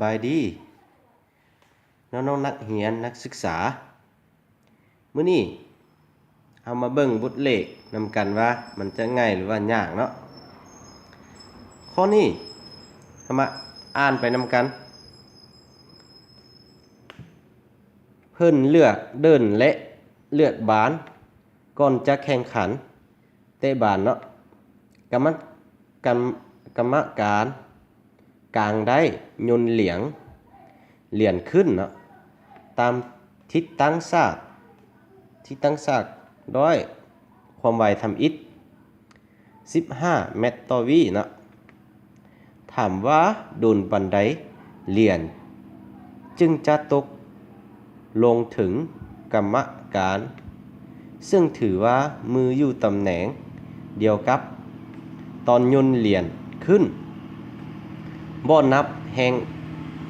บายดีน้องๆนักเรียนนักศึกษามื้อนี้เอามาเบิ่งบทเลขนำกันว่ามันจะง่ายหรือว่ายากเนาะข้อนี้เอามาอ่านไปนำกันเพิ่นเลือกเดินและเลือกบานก่อนจะแข่งขันเตะบานเนาะกรรมการกลางได้ยนเหรียญขึ้นเนาะตามทิศตั้งซากด้วยความไวทำอิฐ15 เมตรต่อวิเนาะถามว่าโดนบันไดเหรียญจึงจะตกลงถึงกรรมการซึ่งถือว่ามืออยู่ตำแหน่งเดียวกับตอนยนเหรียญขึ้นบ่นับแ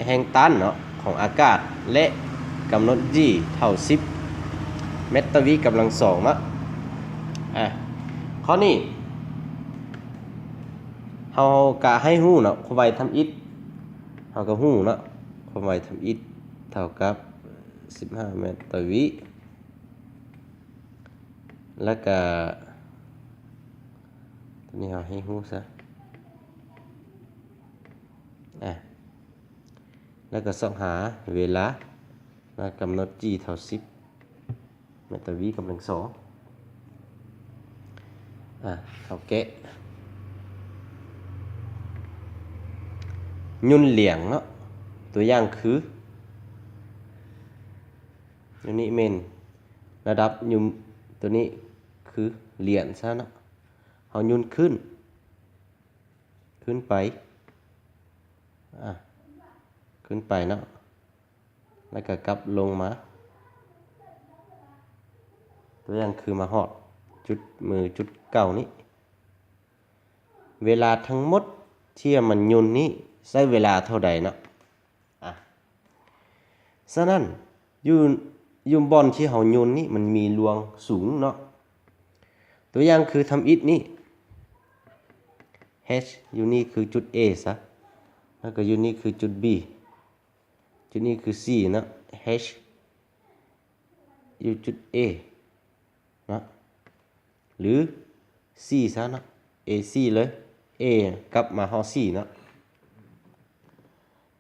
ห่งตันเนาะของอากาศและกำหนด g เท่า10 เมตรต่อวิกำลังสองเนาะข้อนี้เฮากะให้ฮู้เนาะความไวทำอิฐเฮาก็ฮู้เนาะความไวทำอิฐเท่ากับ15 เมตรต่อวิแล้วก็ตัวนี้เฮาให้ฮู้ซะแล้วก็ส่องหาเวลาแล้วกำหนด g เท่า10 เมตรต่อวิกำลังสองเอาแกะยุ่นเหลียงเนาะตัวอย่างคือตัวนี้เมนระดับยุ่นตัวนี้คือเหรียญซะเนาะเอายุ่นขึ้นไปเนาะแล้วก็กลับลงมาตัวอย่างคือมาหอดจุดมือจุดเก่านี้เวลาทั้งหมดที่มันยุ่นนี้ใช้เวลาเท่าใดเนาะฉะนั้นยุ่นบอลที่เฮายุ่นนี่มันมีรวงสูงเนาะตัวอย่างคือทำอิฐนี่ H อยู่นี่คือจุด A ซะแล้วก็อยู่นี่คือจุด B จุดนี้คือ C เนาะ H อยู่จุด A นะหรือ C ซะเนาะ AC เลย A กลับมาหอ C เนาะ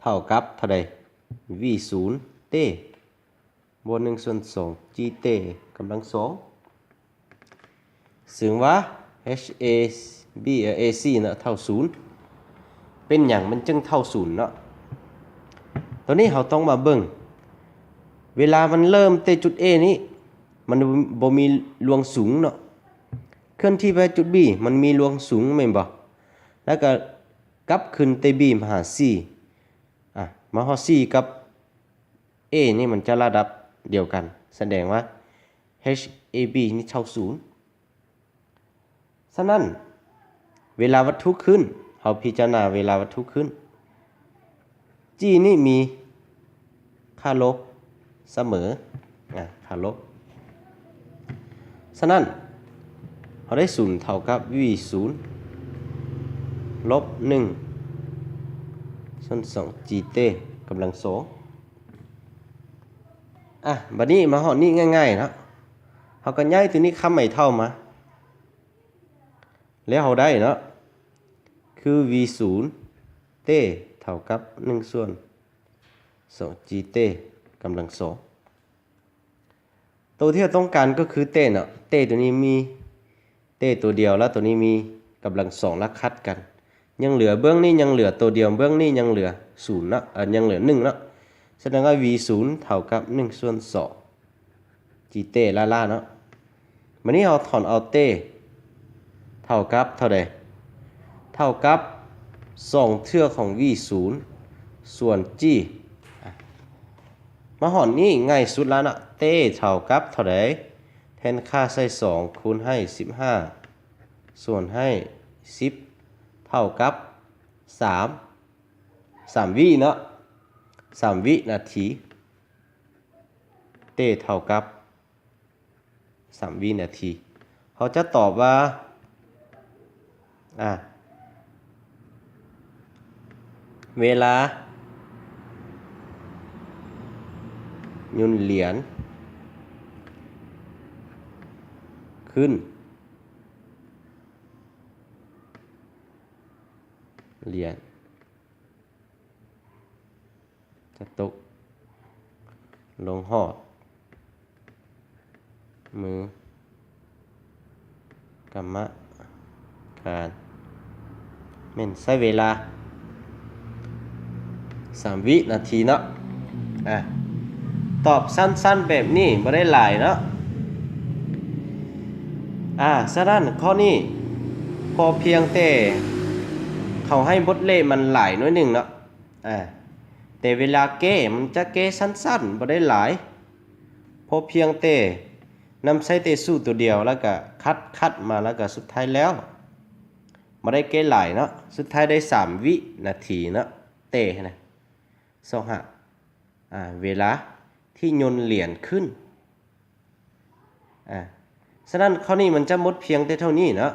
เท่ากับเท่าใด V0 เต้บน1/2 G เต้กำลังสองซึ่งว่า AC เนาะเท่า0เป็นอย่างมันจึงเท่า0เนาะตอนนี้เราต้องมาเบิ่งเวลามันเริ่มเตะจุด A นี้มันบ่มีรวงสูงเนาะเคลื่อนที่ไปจุด B มันมีรวงสูงแม่นบ่แล้วก็กลับขึ้นเตะ B มาหา C มาหา C กับ A นี่มันจะระดับเดียวกันแสดงว่า HAB นี่เท่า0ฉะนั้นเวลาวัตถุขึ้นเราพิจารณาเวลาวัตถุขึ้น G นี่มีค่าลบเสมอค่าลบฉะนั้นเราได้0เท่ากับ V0 ลบ1/2 G เต้กำลังสองบัดนี้มาหอดนี่ง่ายๆนะเราก็ย้ายตัวนี้คำใหม่เท่ามาแล้วเราได้เนาะคือ V0 เต้เท่ากับ1/2 G เต้กำลังสองตัวที่เราต้องการก็คือเต้เนาะเต้ตัวนี้มีเต้ตัวเดียวแล้วตัวนี้มีกำลังสองแล้วคัดกันยังเหลือเบื้องนี้ยังเหลือตัวเดียวเบื้องนี้ยังเหลือ0เนาะยังเหลือ1เนาะแสดงว่า V0 เท่ากับ1/2 G เต้ล่าเนาะวันนี้เราถอนเอาเต้เท่ากับเท่าใดเท่ากับ2เทื่อของ V0 ส่วน G มาหอนนี่ง่ายสุดแล้วนะเต้เท่ากับเท่าใดแทนค่าใส่2คูณให้15ส่วนให้10เท่ากับ3วิเนาะ3วินาทีเต้เท่ากับ3วินาทีเขาจะตอบว่าเวลา โยนเหรียญขึ้นเหรียญจะตกลงหอดมือกรรมการแม่นใช้เวลา3 วินาทีเนาะตอบสั้นๆแบบนี้บ่ได้หลายเนาะฉะนั้นข้อนี้พอเพียงแต่เขาให้บทเลขมันหลายน้อยหนึ่งเนาะแต่เวลาแก้มันจะแก้สั้นๆบ่ได้หลายพอเพียงแต่นำใช้เตสู้ตัวเดียวแล้วก็คัดมาแล้วก็สุดท้ายแล้วบ่ได้แก้หลายเนาะสุดท้ายได้3 วินาทีเนาะเตนะ25เวลาที่โยนเหรียญขึ้นฉะนั้นข้อนี้มันจะหมดเพียงแต่เท่านี้เนาะ